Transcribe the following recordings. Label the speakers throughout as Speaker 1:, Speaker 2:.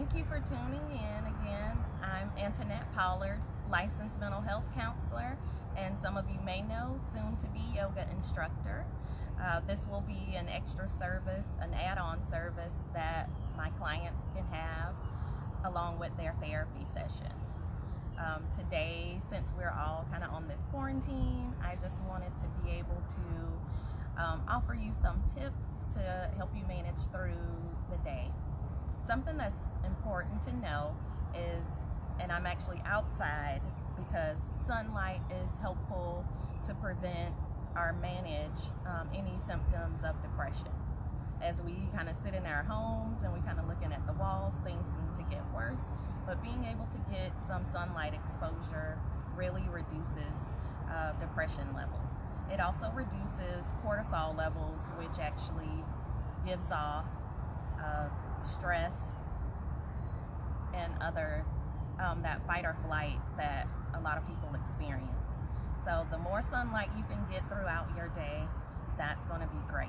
Speaker 1: Thank you for tuning in again. I'm Antionette Pollard, licensed mental health counselor, and some of you may know, soon to be yoga instructor. This will be an extra service, an add-on service that my clients can have along with their therapy session. Today, since we're all kind of on this quarantine, I just wanted to be able to offer you some tips to help you manage through the day. Something that's important to know is, and I'm actually outside because sunlight is helpful to prevent or manage any symptoms of depression. As we kind of sit in our homes and we kind of looking at the walls, things seem to get worse, but being able to get some sunlight exposure really reduces depression levels. It also reduces cortisol levels, which actually gives off stress and other that fight or flight that a lot of people experience. So the more sunlight you can get throughout your day, that's going to be great.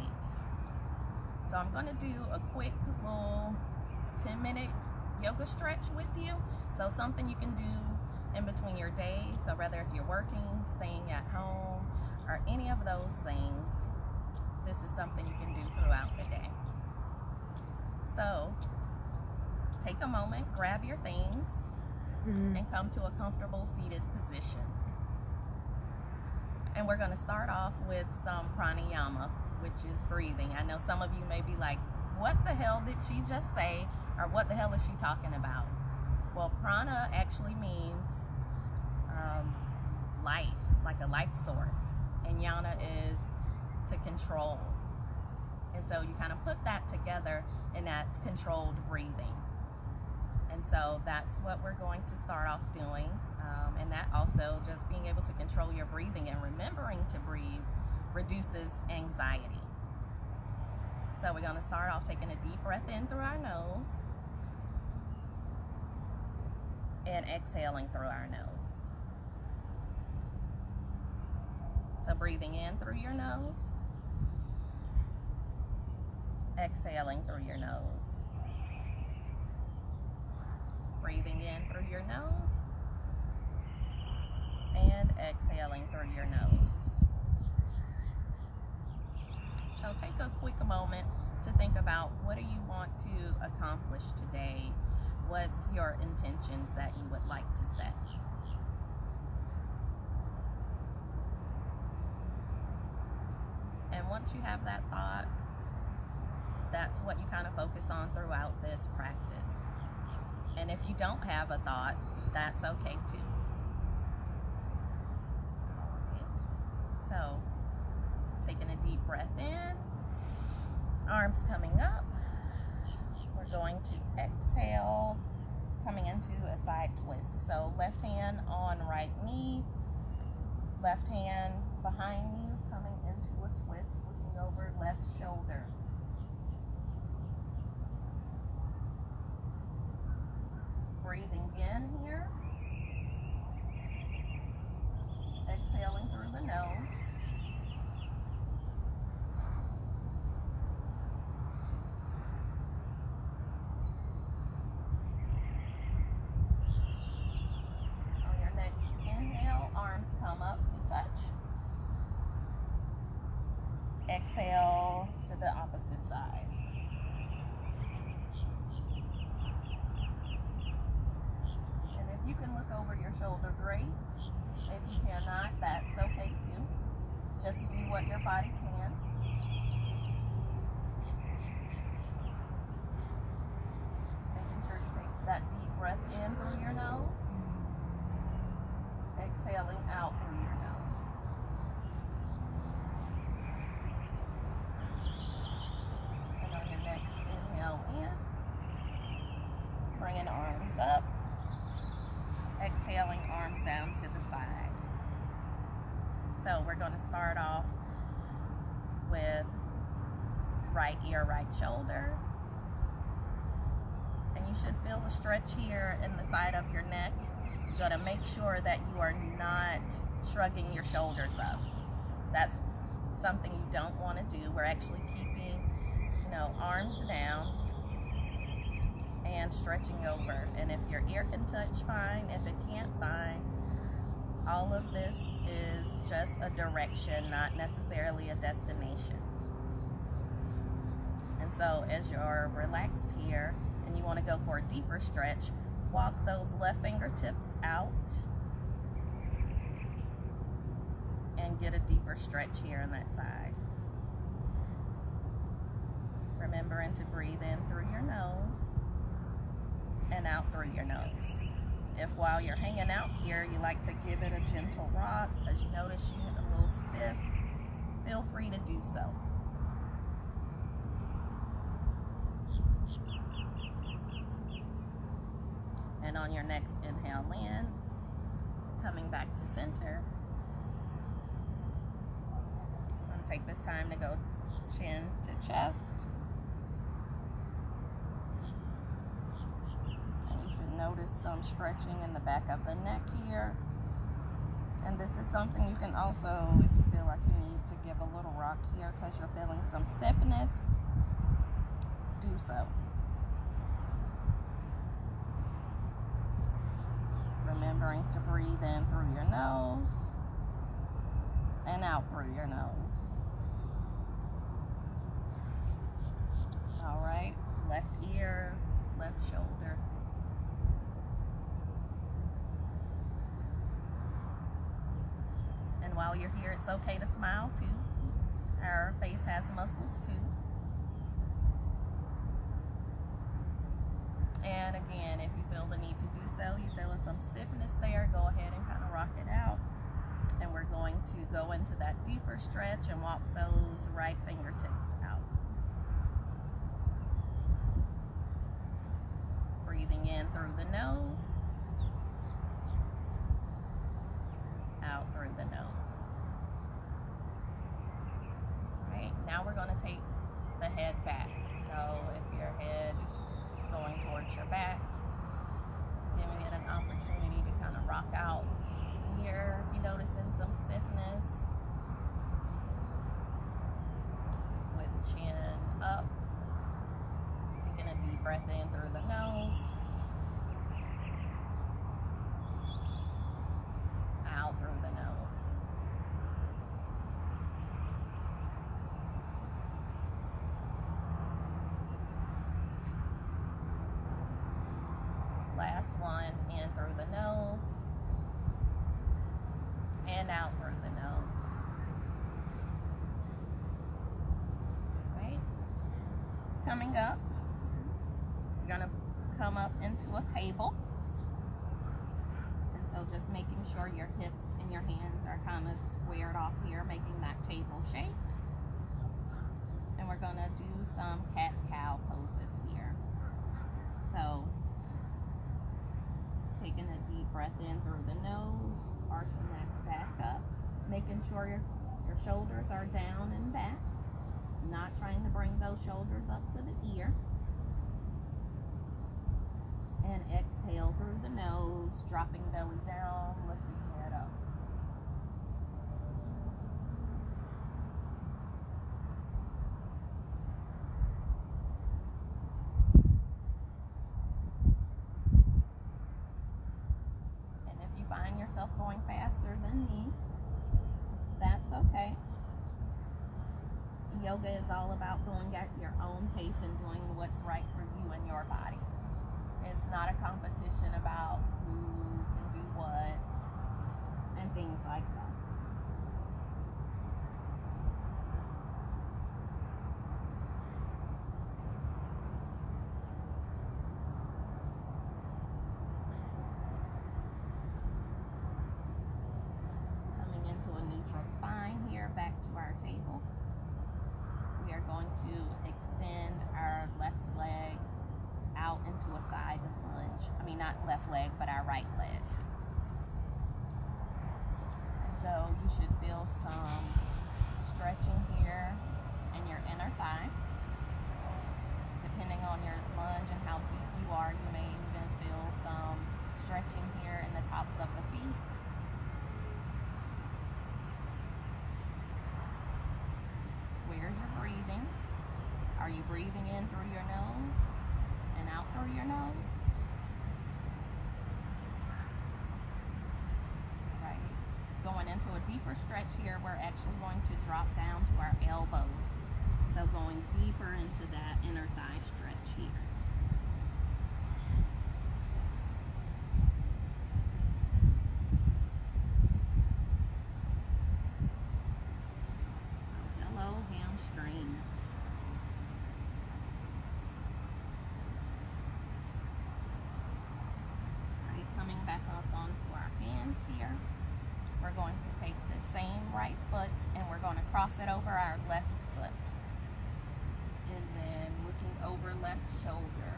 Speaker 1: So I'm going to do a quick little 10-minute yoga stretch with you. So something you can do in between your days. So whether if you're working, staying at home, or any of those things, this is something you can do throughout the day. So take a moment, grab your things, and come to a comfortable seated position. And we're going to start off with some pranayama, which is breathing. I know some of you may be like, what the hell did she just say? Or what the hell is she talking about? Well, prana actually means life, like a life source. And yana is to control. And so you kind of put that together, and that's controlled breathing. And so that's what we're going to start off doing. And that also, just being able to control your breathing and remembering to breathe reduces anxiety. So we're going to start off taking a deep breath in through our nose and exhaling through our nose. So breathing in through your nose, exhaling through your nose. Breathing in through your nose and exhaling through your nose. So take a quick moment to think about, what do you want to accomplish today? What's your intentions that you would like to set? And once you have that thought, that's what you kind of focus on throughout this practice. And if you don't have a thought, that's okay too. All right. So, taking a deep breath in, arms coming up. We're going to exhale, coming into a side twist. So left hand on right knee, left hand behind you, coming into a twist, looking over left shoulder. Breathing in here, exhaling through the nose. On your next inhale, arms come up to touch. Exhale to the opposite side. You can look over your shoulder, great. If you cannot, that's okay too. Just do what your body can. Making sure you take that deep breath in through your nose, exhaling out through your nose. And on your next inhale in, bringing arms up. Exhaling, arms down to the side. So we're going to start off with right ear, right shoulder. And you should feel a stretch here in the side of your neck. You're going to make sure that you are not shrugging your shoulders up. That's something you don't want to do. We're actually keeping, arms down and stretching over. And if your ear can touch, fine. If it can't, fine. All of this is just a direction, not necessarily a destination. And so as you're relaxed here and you want to go for a deeper stretch, walk those left fingertips out and get a deeper stretch here on that side. Remembering to breathe in through your nose and out through your nose. If while you're hanging out here, you like to give it a gentle rock, as you notice you get a little stiff, feel free to do so. And on your next inhale in, coming back to center. I'm going to take this time to go chin to chest. And you should notice some stretching in the back of the neck here. And this is something you can also, if you feel like you need to give a little rock here because you're feeling some stiffness, do so. Remembering to breathe in through your nose and out through your nose. All right, left ear, left shoulder. And while you're here, it's okay to smile too. Our face has muscles too. And again, if you feel the need to do so, you're feeling some stiffness there, go ahead and kind of rock it out. And we're going to go into that deeper stretch and walk those right fingertips out. Breathing in through the nose, out through the nose. All right, now we're going to take the head back. So if your head going towards your back, giving it an opportunity to kind of rock out here if you're noticing some stiffness, with chin up, taking a deep breath in through the nose, out through the nose. Last one, in through the nose and out through the nose. Right? Coming up, you're going to come up into a table. And so just making sure your hips and your hands are kind of squared off here, making that table shape. And we're going to do some cat-cow poses here. So taking a deep breath in through the nose, arching that back up, making sure your shoulders are down and back, not trying to bring those shoulders up to the ear. And exhale through the nose, dropping belly down, lifting head up. Find yourself going faster than me, that's okay. Yoga is all about going at your own pace and doing what's right for you and your body. It's not a competition about who can do what and things like that. Back to our table. We are going to extend our left leg out into a side lunge. I mean, not left leg, but our right leg. And so you should feel some stretching here in your inner thigh. Depending on your lunge and how deep you are, you may even feel some stretching here in the tops of the feet. Breathing. Are you breathing in through your nose and out through your nose? into a deeper stretch here, we're actually going to drop down to our elbows. So going deeper into that inner thigh stretch here. Hello, hamstrings. Alright, coming back up onto our hands here. We're going to take the same right foot and we're going to cross it over our left foot. And then looking over left shoulder.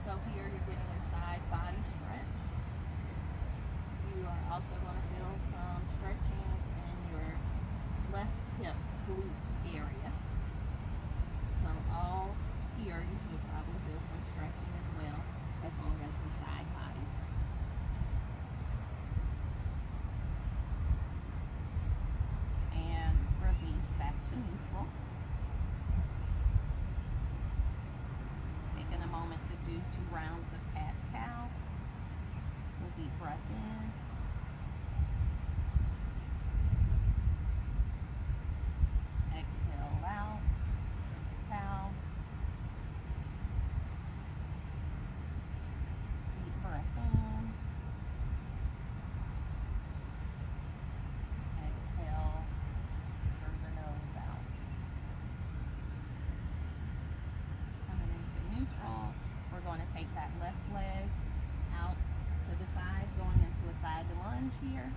Speaker 1: So here you're getting a side body stretch. You are also going to feel some stretching in your left hip glute area. So all here you should probably feel some stretching as well, as long as the side body. And release back to neutral. Taking a moment to do 2 rounds of cat-cow. A deep breath in. Exhale out. Cow. Deep breath in. Exhale through the nose out. Coming into neutral, we're going to take that left leg out to the side, going into a side lunge here.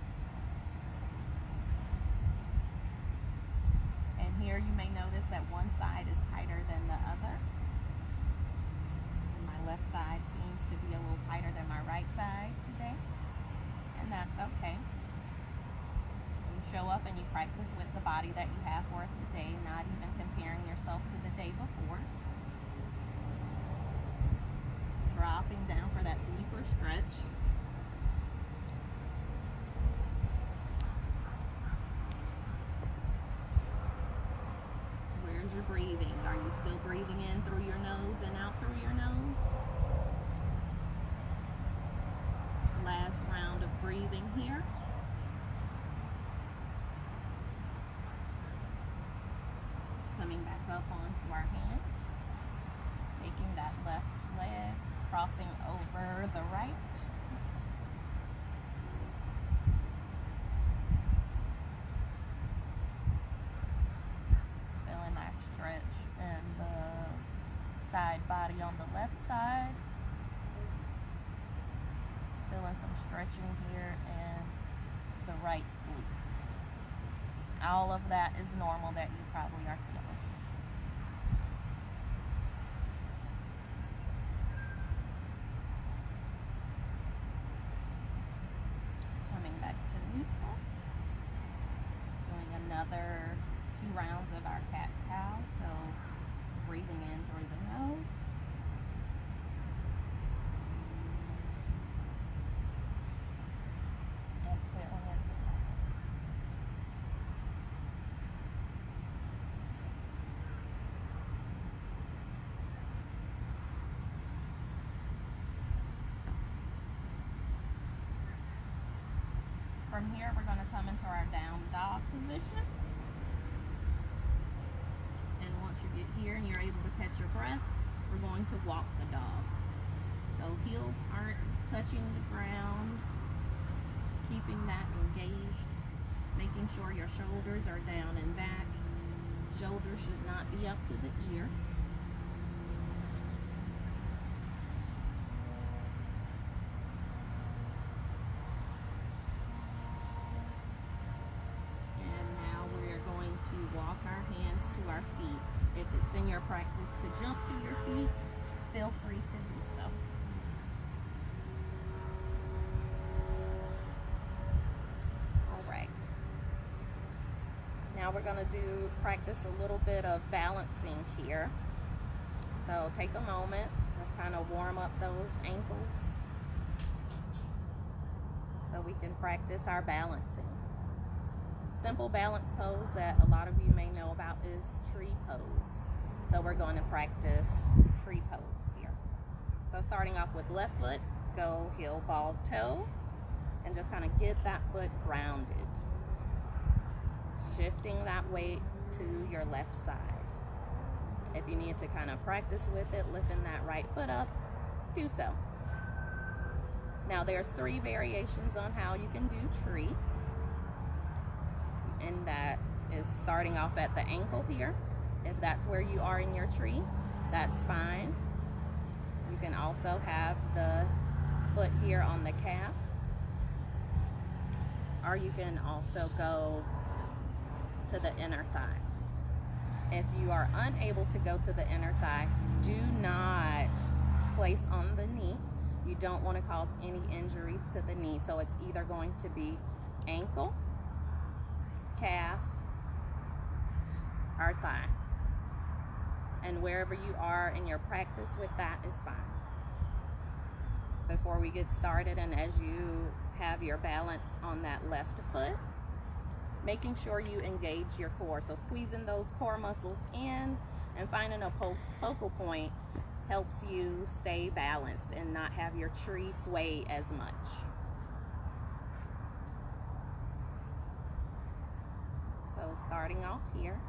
Speaker 1: And here you may notice that one side is tighter than the other. And my left side seems to be a little tighter than my right side today. And that's okay. You show up and you practice with the body that you have for today, not even comparing yourself to the day before. Dropping down for that deeper stretch. Where's your breathing? Are you still breathing in through your nose and out through your nose? Last round of breathing here. Coming back up onto our hands. Taking that left leg, crossing over the right. Feeling that stretch in the side body on the left side. Feeling some stretching here in the right glute. All of that is normal that you probably are feeling. Another 2 rounds of our cat-cow, so breathing in through the nose. Exhaling in. From here, we're going to come into our down dog position. And once you get here and you're able to catch your breath, we're going to walk the dog. So heels aren't touching the ground, keeping that engaged, making sure your shoulders are down and back. Shoulders should not be up to the ear. Walk our hands to our feet. If it's in your practice to jump to your feet, feel free to do so. Alright. Now we're going to practice a little bit of balancing here. So take a moment. Let's kind of warm up those ankles so we can practice our balancing. Simple balance pose that a lot of you may know about is tree pose. So we're going to practice tree pose here. So starting off with left foot, go heel, ball, toe. and just kind of get that foot grounded. Shifting that weight to your left side. If you need to kind of practice with it, lifting that right foot up, do so. Now there's 3 variations on how you can do tree. And that is starting off at the ankle here. If that's where you are in your tree, that's fine. You can also have the foot here on the calf. Or you can also go to the inner thigh. If you are unable to go to the inner thigh, do not place on the knee. You don't want to cause any injuries to the knee. So it's either going to be ankle, calf, or thigh. And wherever you are in your practice with that is fine. Before we get started, and as you have your balance on that left foot, making sure you engage your core. So squeezing those core muscles in and finding a focal point helps you stay balanced and not have your tree sway as much. So starting off here,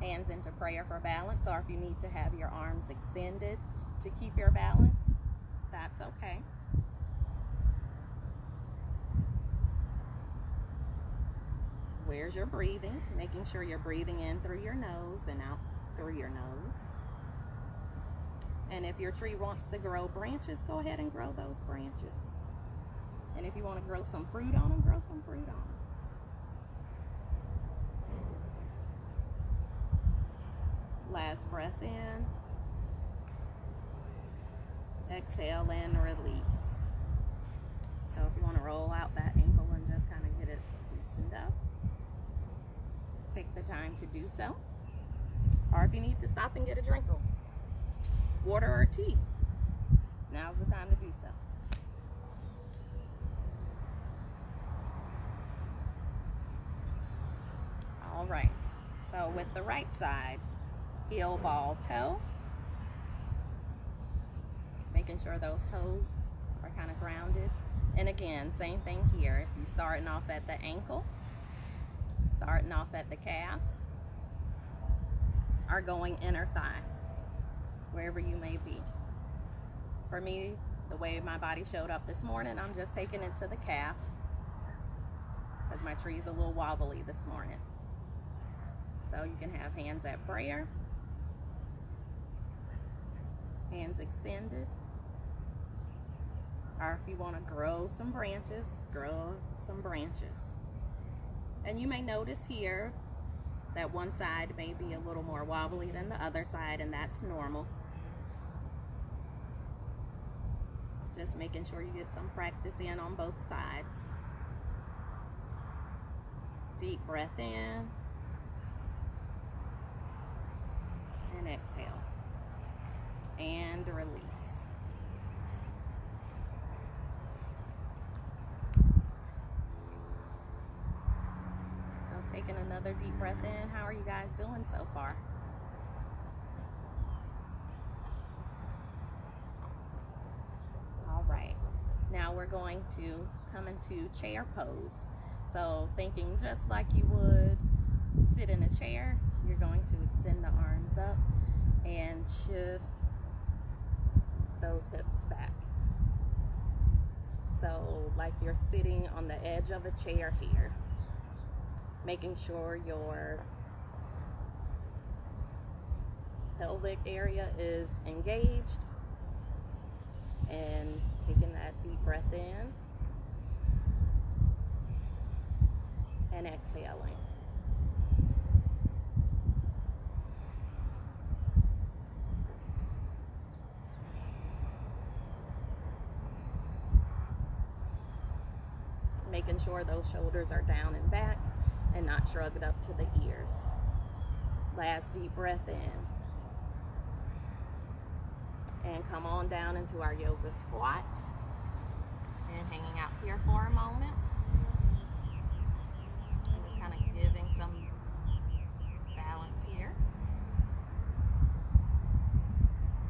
Speaker 1: hands into prayer for balance, or if you need to have your arms extended to keep your balance, that's okay. Where's your breathing? Making sure you're breathing in through your nose and out through your nose. And if your tree wants to grow branches, go ahead and grow those branches. And if you want to grow some fruit on them, grow some fruit on them. Last breath in. Exhale and release. So if you want to roll out that ankle and just kind of get it loosened up, take the time to do so. Or if you need to stop and get a drink of water or tea, now's the time to do so. All right, so with the right side, heel, ball, toe, making sure those toes are kind of grounded. And again, same thing here. If you're starting off at the ankle, starting off at the calf, or going inner thigh, wherever you may be. For me, the way my body showed up this morning, I'm just taking it to the calf because my tree's a little wobbly this morning. So you can have hands at prayer, hands extended, or if you want to grow some branches, grow some branches. And you may notice here that one side may be a little more wobbly than the other side, and that's normal. Just making sure you get some practice in on both sides. Deep breath in and exhale and release. Taking another deep breath in. How are you guys doing so far? All right. Now we're going to come into chair pose. So thinking just like you would sit in a chair, you're going to extend the arms up and shift those hips back. So like you're sitting on the edge of a chair here. Making sure your pelvic area is engaged and taking that deep breath in and exhaling. Making sure those shoulders are down and back and not shrugged up to the ears. Last deep breath in. And come on down into our yoga squat. And hanging out here for a moment. And just kind of giving some balance here.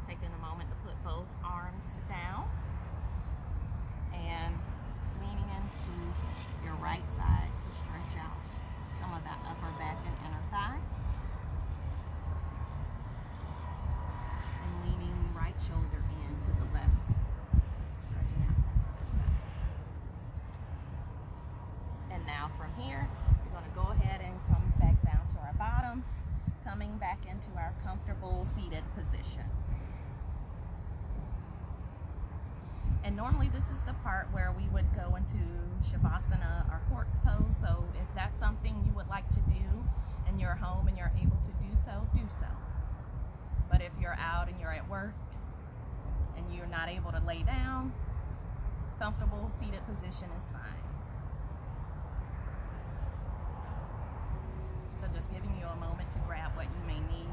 Speaker 1: Taking a moment to put both arms down. And leaning into right side to stretch out some of that upper back and inner thigh. And leaning right shoulder in to the left, stretching out that other side. And now from here, we're going to go ahead and come back down to our bottoms, coming back into our comfortable seated position. And normally this is the part where we would go into Shavasana or corpse pose. So if that's something you would like to do and you're home and you're able to do so, do so. But if you're out and you're at work and you're not able to lay down, comfortable seated position is fine. So just giving you a moment to grab what you may need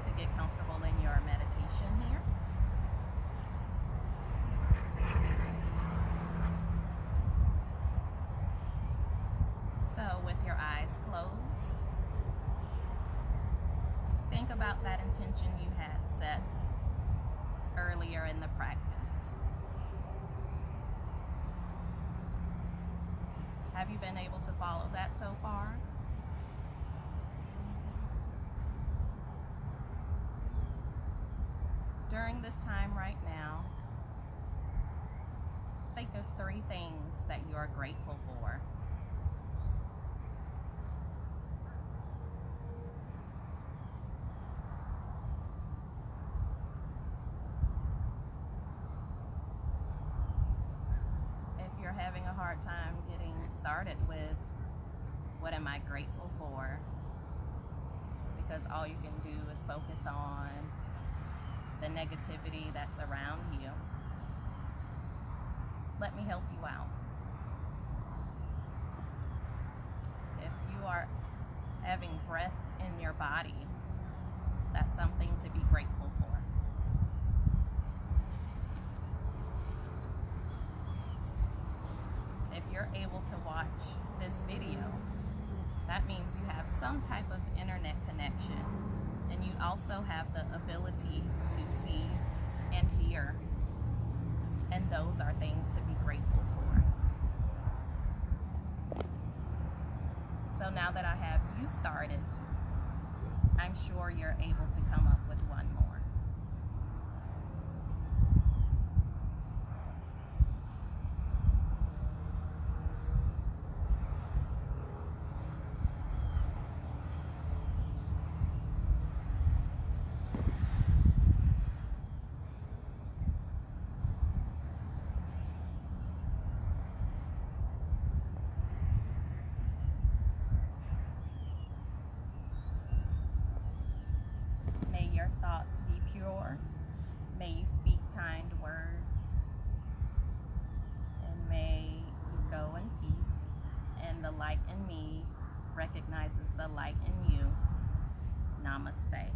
Speaker 1: to get comfortable in your meditation here. So with your eyes closed, think about that intention you had set earlier in the practice. Have you been able to follow that so far? During this time right now, think of 3 things that you are grateful for. If you're having a hard time getting started with what am I grateful for, because all you can do is focus on the negativity that's around you, let me help you out. If you are having breath in your body, that's something to be grateful for. If you're able to watch this video, that means you have some type of internet connection, and you also have the ability to see and hear, and those are things to be grateful for. So now that I have you started, I'm sure you're able to come up with one more. May your thoughts be pure. May you speak kind words. And may you go in peace. And the light in me recognizes the light in you. Namaste.